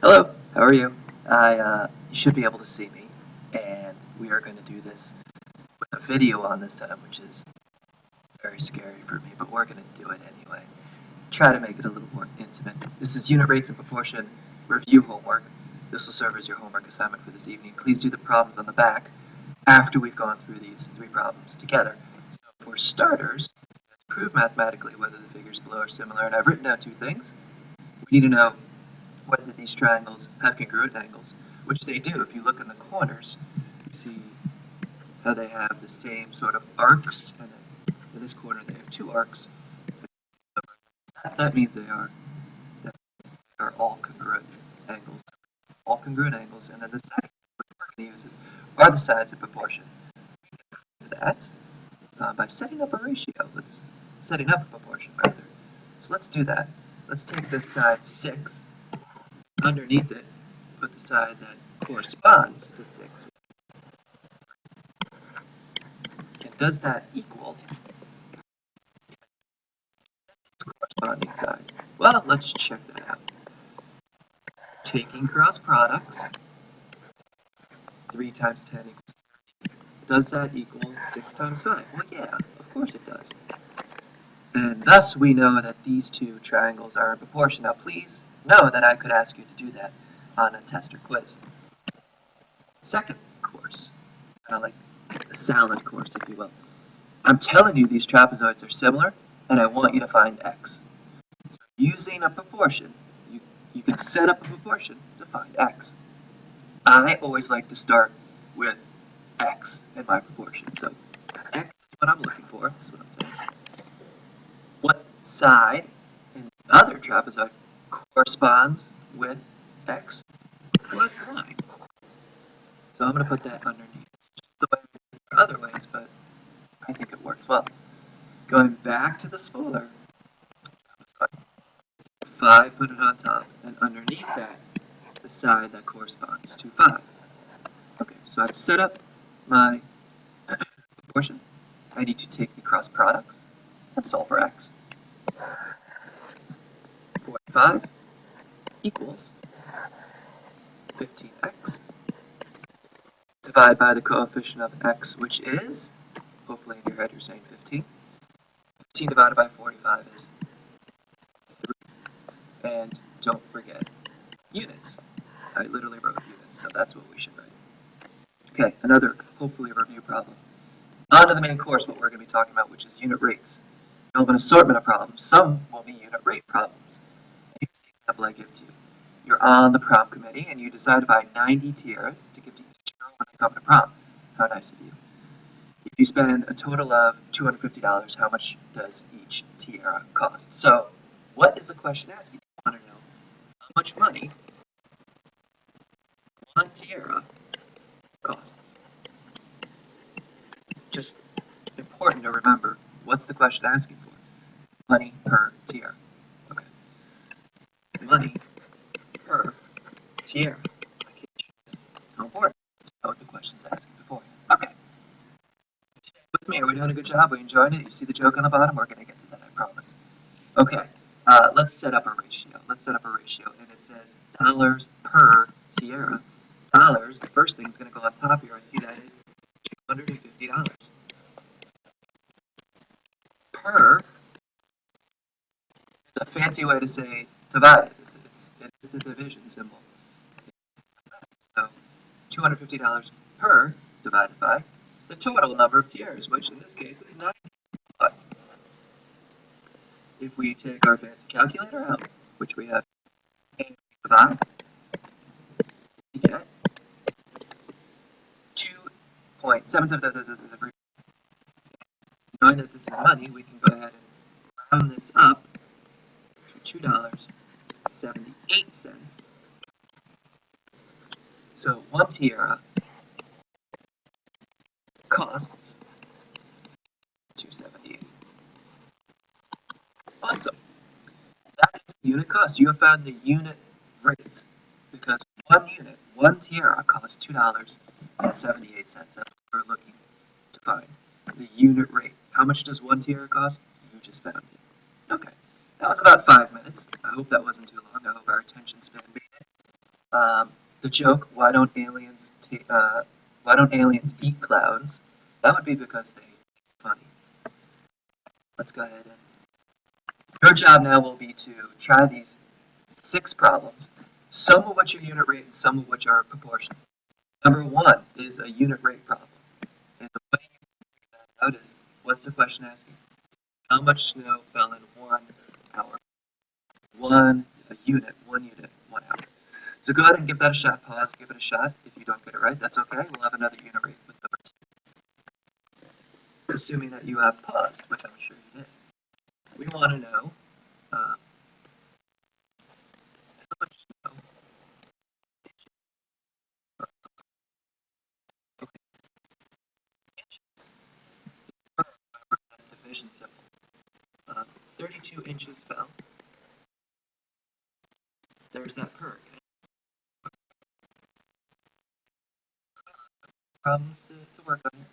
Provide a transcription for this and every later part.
Hello, how are you? You should be able to see me, and we are going to do this with a video on this time, which is very scary for me, but we're going to do it anyway. Try to make it a little more intimate. This is unit rates and proportion review homework. This will serve as your homework assignment for this evening. Please do the problems on the back after we've gone through these three problems together. So for starters, let's prove mathematically whether the figures below are similar, and I've written down two things. We need to know whether these triangles have congruent angles, which they do. If you look in the corners, you see how they have the same sort of arcs, and then in this corner they have two arcs. That means they are all congruent angles. All congruent angles, and then the second we're going to use are the sides of proportion. We can do that by setting up a ratio. Setting up a proportion rather. So let's do that. Let's take this side 6. Underneath it, put the side that corresponds to 6. And does that equal the corresponding side? Well, let's check that out. Taking cross products, 3 times 10 equals 30. Does that equal 6 times 5? Well, yeah, of course it does. And thus we know that these two triangles are in proportion. Now please know that I could ask you to do that on a test or quiz. Second course, kind of like the salad course, if you will. I'm telling you these trapezoids are similar, and I want you to find x. So using a proportion, you can set up a proportion to find x. I always like to start with x in my proportion. So x is what I'm looking for. This is what I'm saying. What side in the other trapezoid corresponds with x? Well, that's the line. So I'm going to put that underneath. It's just the way there are other ways, but I think it works well. Going back to the smaller trapezoid, 5, put it on top, and underneath that, the side that corresponds to 5. Okay, so I've set up my proportion. I need to take the cross products and solve for x. 45 equals 15x. Divide by the coefficient of x, which is, hopefully in your head you're saying 15. 15 divided by 45 is 3. And don't forget units. I literally wrote units, so that's what we should write. Okay, another, hopefully a review problem. On to the main course, what we're going to be talking about, which is unit rates. You'll have an assortment of problems. Some will be unit rate problems. Here's the example I give to you. You're on the prom committee, and you decide to buy 90 tiaras to give to each girl when they come to prom. How nice of you. If you spend a total of $250, how much does each tiara cost? So, what is the question asking? I want to know how much money one tiara costs. Just important to remember, what's the question asking for? Money per tiara. Okay. Money per tiara. I can't choose. How important is to know what the question's asking beforehand. Okay. Stay with me. Are we doing a good job? Are we enjoying it? You see the joke on the bottom? We're going to get to that, I promise. Okay. Let's set up a ratio. And it says dollars per tiara. Dollars, the first thing is going to go on top here. I see that is $250. Per, it's a fancy way to say divided. It is the division symbol. So $250 per divided by the total number of tiaras, which in this case is 90. If we take our fancy calculator out, which we have and divide, we get 2.7777. Knowing that this is money, we can go ahead and round this up to $2.78. So one tiara costs $2.78. Awesome. That is the unit cost. You have found the unit rate because one tiara costs $2.78. That's what we're looking to find. The unit rate. How much does one tiara cost? You just found it. Okay. That was about 5 minutes. I hope that wasn't too long. I hope our attention span made it. The joke, why don't aliens eat clowns? That would be because it's funny. Let's go ahead and your job now will be to try these 6 problems, some of which are unit rate and some of which are proportional. Number 1 is a unit rate problem. And the way you figure that out is, what's the question asking? How much snow fell in 1 hour? 1 unit, 1 hour. So go ahead and give that a shot. Pause, give it a shot. If you don't get it right, that's okay. We'll have another unit rate with number 2. Assuming that you have paused, which I'm sure you did. We want to know how much snow. Okay, division symbol. 32 inches fell. There's that per. Problems to work on here.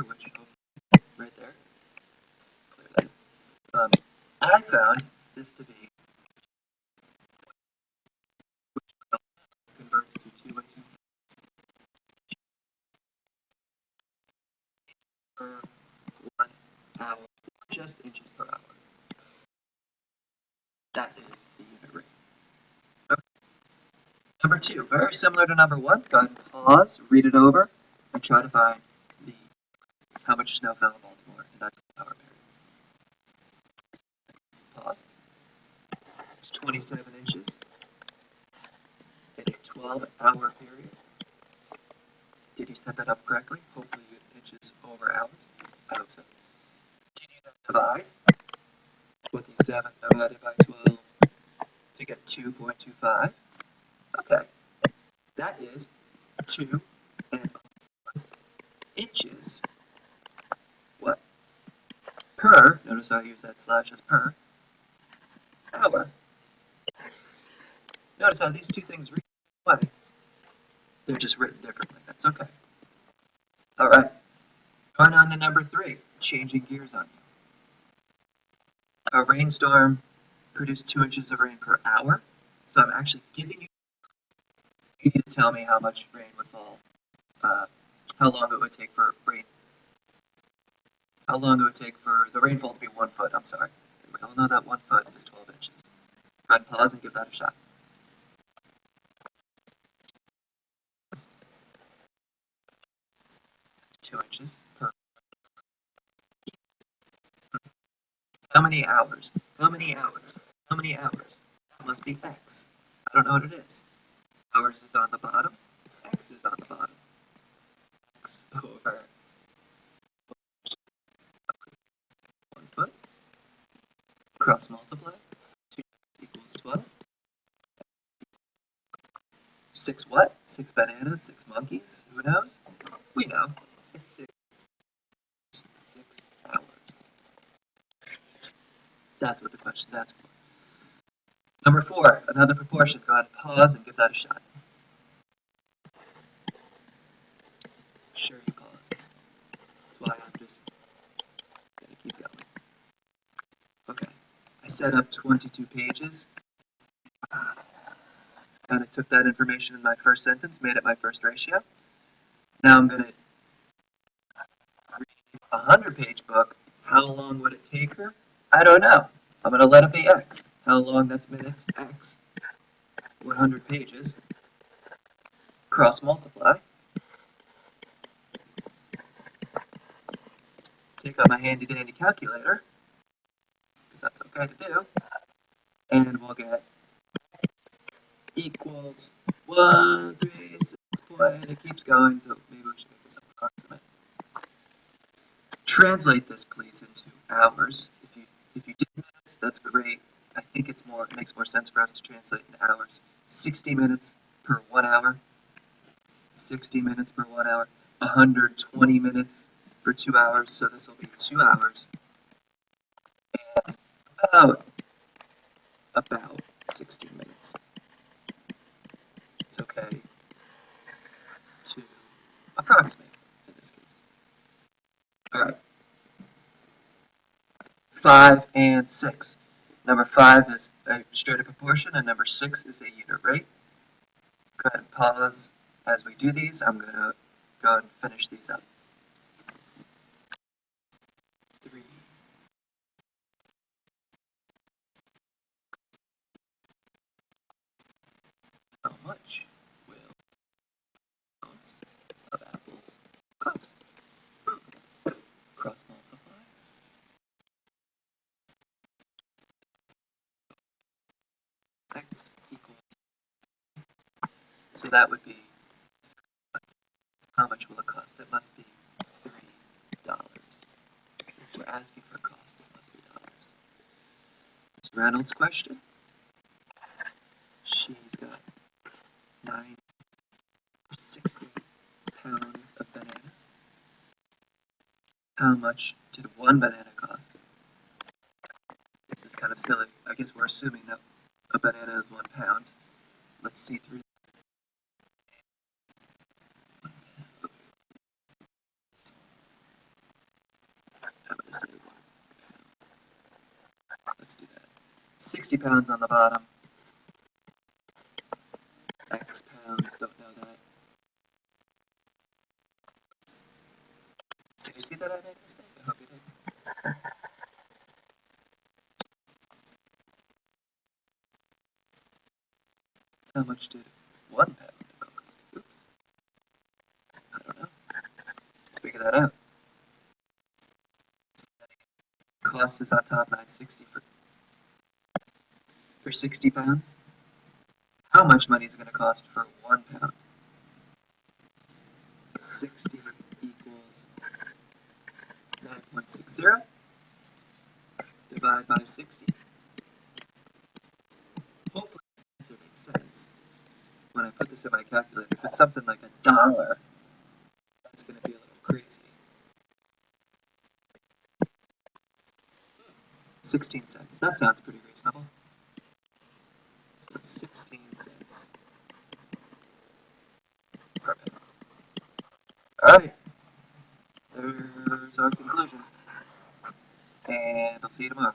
Which right there. Clear that. I found this to be converts to 2 by 2 per 1 hour, just inches per hour. That is the unit rate. Okay. Number 2, very similar to number 1. Go ahead and pause, read it over, and try to find the how much snow fell in Baltimore in that 12-hour period. Pause. It's 27 inches in a 12-hour period. Did you set that up correctly? Hopefully you get inches over hours. I hope so. Did you then divide 27 divided by 12 to get 2.25? Okay, that is 2 and inches. What? Per, notice how I use that slash as per, hour. Notice how these two things read the same way. They're just written differently. That's okay. All right. Going on to number 3, changing gears on you. A rainstorm produced 2 inches of rain per hour. So I'm actually giving you need to tell me how much rain would fall, how long it would take for the rainfall to be 1 foot. I'm sorry. We all know that 1 foot is 12 inches. Go ahead and pause and give that a shot. Two inches per. How many hours? How many hours? How many hours? That must be X. I don't know what it is. Hours is on the bottom. X is on the bottom. X over 1 foot. Cross multiply. 2 equals 12. 6 what? 6 bananas, 6 monkeys? Who knows? We know. It's 6 hours. That's what the question's asking for. Number 4, another proportion. Go ahead and pause and give that a shot. Sure you pause. That's why I'm just going to keep going. Okay. I set up 22 pages. Kind of took that information in my first sentence, made it my first ratio. Now I'm going to read a 100-page book. How long would it take her? I don't know. I'm going to let it be X. How long? That's minutes. X. 100 pages. Cross multiply. Take out my handy dandy calculator, because that's okay to do. And we'll get equals 136. It keeps going, so maybe we should make this approximate. Translate this, please, into hours. If you did minutes, that's great. I think it makes more sense for us to translate into hours. 60 minutes per 1 hour. 60 minutes per 1 hour. 120 minutes for 2 hours. So this will be 2 hours. And about 60 minutes. It's okay to approximate in this case. All right. 5, and 6. Number 5 is a straight up proportion, and number 6 is a unit rate. Go ahead and pause as we do these. I'm going to go ahead and finish these up. 3. How much will of apples cost? Cross multiply. X equals. So that would be, how much will it cost? It must be $3. If we're asking for a cost, it must be dollars. Ms. Reynolds' question. She's got 960 pounds of banana. How much did one banana cost? This is kind of silly. I guess we're assuming that a banana is 1 pound. Let's see through. I'm going to say 1 pound. Let's do that. 60 pounds on the bottom. X pounds, don't know that. Did you see that I made a mistake? I hope you did. How much did 1 pound cost? Oops. I don't know. Let's figure that out. Cost is on top, 960 for 60 pounds. How much money is it going to cost for 1 pound? 60 equals 9.60. Divide by 60. Hopefully this answer makes sense when I put this in my calculator. If it's something like $1, that's going to be a little crazy. 16 cents. That sounds pretty reasonable. So 16 cents per pound. Alright. There's our conclusion. And I'll see you tomorrow.